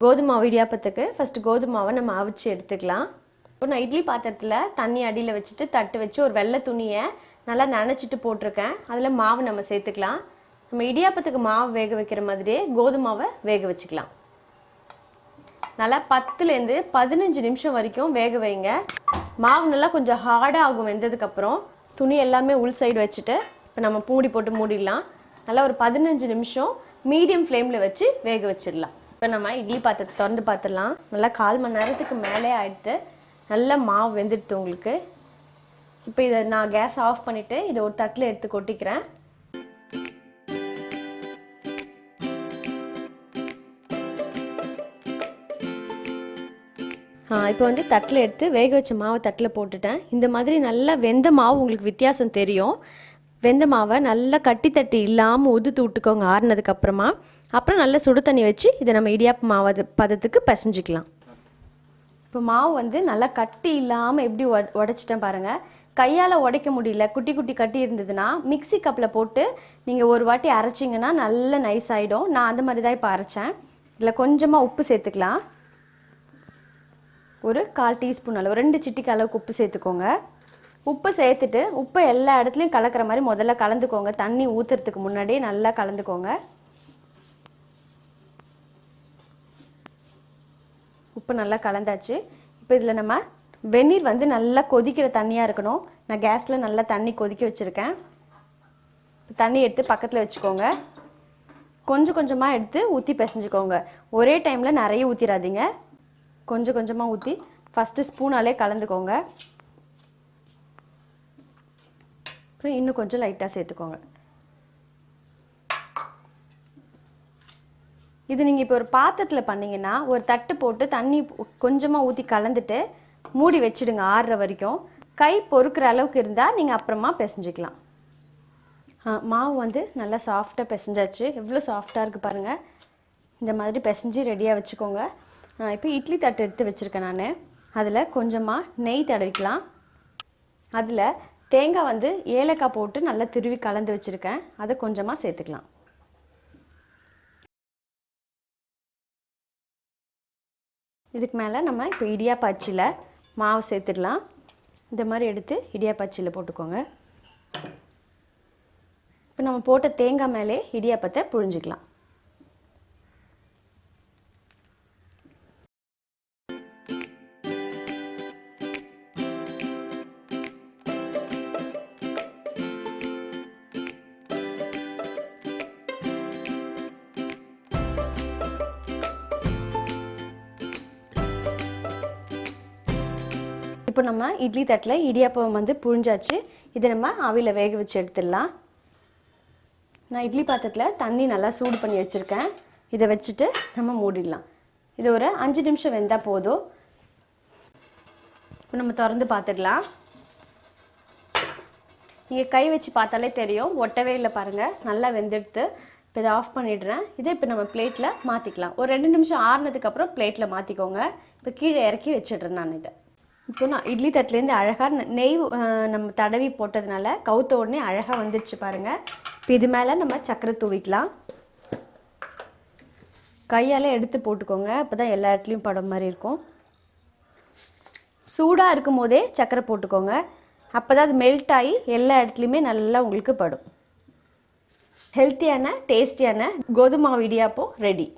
கோதுமை மாவு இடியாப்பத்துக்கு ஃபஸ்ட்டு கோதுமை மாவை நம்ம அவிச்சு எடுத்துக்கலாம். இப்போ நான் இட்லி பாத்திரத்தில் தண்ணி அடியில் வச்சுட்டு தட்டு வச்சு ஒரு வெள்ளை துணியை நல்லா நனைச்சிட்டு போட்டிருக்கேன். அதில் மாவு நம்ம சேர்த்துக்கலாம். நம்ம இடியாப்பத்துக்கு மாவு வேக வைக்கிற மாதிரியே கோதுமை மாவை வேக வச்சுக்கலாம். நல்லா 10லேருந்து 15 நிமிஷம் வரைக்கும் வேக வைங்க. மாவு நல்லா கொஞ்சம் ஹார்டாக ஆகும். வெந்ததுக்கப்புறம் துணி எல்லாமே உள் சைடு வச்சுட்டு இப்போ நம்ம மூடி போட்டு மூடிடலாம். நல்லா ஒரு 15 நிமிஷம் மீடியம் ஃப்ளேமில் வச்சு வேக வச்சிடலாம். இப்போ நம்ம இட்லி பாத்திரத்தை திறந்து பார்த்துடலாம். நல்லா 1/4 மணி நேரத்துக்கு மேலே ஆகிடுது. நல்லா மாவு வெந்துடுது உங்களுக்கு. இப்போ இதை நான் கேஸ் ஆஃப் பண்ணிவிட்டு இதை ஒரு தட்டில் எடுத்து கொட்டிக்கிறேன். இப்போ வந்து தட்டில் எடுத்து வேக வச்ச மாவை தட்டில் போட்டுட்டேன். இந்த மாதிரி நல்லா வெந்த மாவு உங்களுக்கு வித்தியாசம் தெரியும். வெந்த மாவை நல்லா கட்டி தட்டி இல்லாமல் உதுத்து விட்டுக்கோங்க ஆறுனதுக்கப்புறமா. அப்புறம் நல்லா சுடு தண்ணி வச்சு இதை நம்ம இடியாப்பு மாவு பதத்துக்கு பிசைஞ்சிக்கலாம். இப்போ மாவு வந்து நல்லா கட்டி இல்லாமல் எப்படி உடைச்சிட்டேன் பாருங்கள். கையால் உடைக்க முடியல, குட்டி குட்டி கட்டி இருந்ததுன்னா மிக்சி கப்பில் போட்டு நீங்கள் ஒரு வாட்டி அரைச்சிங்கன்னா நல்லா நைஸ் ஆகிடும். நான் அந்த மாதிரி தான் இப்போ அரைச்சேன். இதில் கொஞ்சமாக உப்பு சேர்த்துக்கலாம். ஒரு 1/4 டீஸ்பூன் அளவு 2 சிட்டிக்கு அளவுக்கு உப்பு சேர்த்துக்கோங்க. உப்பு சேர்த்துட்டு உப்பை எல்லா இடத்துலையும் கலக்கிற மாதிரி முதல்ல கலந்துக்கோங்க. தண்ணி ஊற்றுறதுக்கு முன்னாடியே நல்லா கலந்துக்கோங்க. உப்பு நல்லா கலந்தாச்சு. இப்போ இதில் நம்ம வெந்நீர் வந்து நல்லா கொதிக்கிற தண்ணியாக இருக்கணும். நான் கேஸில் நல்லா தண்ணி கொதிக்க வச்சுருக்கேன். தண்ணி எடுத்து பக்கத்தில் வச்சுக்கோங்க. கொஞ்சம் கொஞ்சமாக எடுத்து ஊற்றி பிசைஞ்சுக்கோங்க. ஒரே டைமில் நிறைய ஊற்றிடாதீங்க. கொஞ்சம் கொஞ்சமாக ஊற்றி ஃபஸ்ட்டு ஸ்பூனாலே கலந்துக்கோங்க. அப்புறம் இன்னும் கொஞ்சம் லைட்டாக சேர்த்துக்கோங்க. இது நீங்கள் இப்போ ஒரு பாத்திரத்தில் பண்ணிங்கன்னா ஒரு தட்டு போட்டு தண்ணி கொஞ்சமாக ஊற்றி கலந்துட்டு மூடி வச்சுடுங்க ஆறுற வரைக்கும். கை பொறுக்கிற அளவுக்கு இருந்தால் நீங்கள் அப்புறமா பிசைஞ்சிக்கலாம். மாவு வந்து நல்லா சாஃப்டாக பிசைஞ்சாச்சு. எவ்வளோ சாஃப்டாக இருக்குது பாருங்கள். இந்த மாதிரி பிசைஞ்சு ரெடியாக வச்சுக்கோங்க. இப்போ இட்லி தட்டு எடுத்து வச்சுருக்கேன் நான். அதில் கொஞ்சமாக நெய் தடவிக்கலாம். அதில் தேங்காய் வந்து ஏலக்காய் போட்டு நல்லா துருவி கலந்து வச்சுருக்கேன். அதை கொஞ்சமாக சேர்த்துக்கலாம். இதுக்கு மேலே நம்ம இப்போ இடியாப்பாச்சியில் மாவு சேர்த்துடலாம். இந்த மாதிரி எடுத்து இடியாப்பாச்சியில் போட்டுக்கோங்க. இப்போ நம்ம போட்ட தேங்காய் மேலே இடியாப்பத்தை புழிஞ்சிக்கலாம். இப்போ நம்ம இட்லி தட்டில் இடியாப்பம் வந்து புழிஞ்சாச்சு. இதை நம்ம ஆவியில் வேக வச்சு எடுத்துடலாம். நான் இட்லி பாத்திரத்தில் தண்ணி நல்லா சூடு பண்ணி வச்சுருக்கேன். இதை வச்சுட்டு நம்ம மூடிடலாம். இது ஒரு 5 நிமிஷம் வெந்தால் போதும். இப்போ நம்ம திறந்து பார்த்துடலாம். நீங்கள் கை வச்சு பார்த்தாலே தெரியும், ஒட்டவே இல்லை பாருங்கள். நல்லா வெந்தெடுத்து இப்போ இதை ஆஃப் பண்ணிடுறேன். இதை இப்போ நம்ம பிளேட்டில் மாற்றிக்கலாம். ஒரு 2 நிமிஷம் ஆறுனதுக்கப்புறம் பிளேட்டில் மாற்றிக்கோங்க. இப்போ கீழே இறக்கி வச்சிடுறேன் நான் இதை. இப்போ நான் இட்லி தட்டிலேருந்து அழகாக நெய் நம்ம தடவி போட்டதுனால கவுத்த உடனே அழகாக வந்துடுச்சு பாருங்கள். இப்போ இது மேலே நம்ம சக்கரை தூவிக்கலாம். கையால் எடுத்து போட்டுக்கோங்க. அப்போ தான் எல்லா இடத்துலையும் படம் மாதிரி இருக்கும். சூடாக இருக்கும் போதே சக்கரை போட்டுக்கோங்க. அப்போ தான் அது மெல்ட் ஆகி எல்லா இடத்துலையுமே நல்லா உங்களுக்கு படும். ஹெல்த்தியான டேஸ்டியான கோதுமை மாவு இடியாப்பம் ரெடி.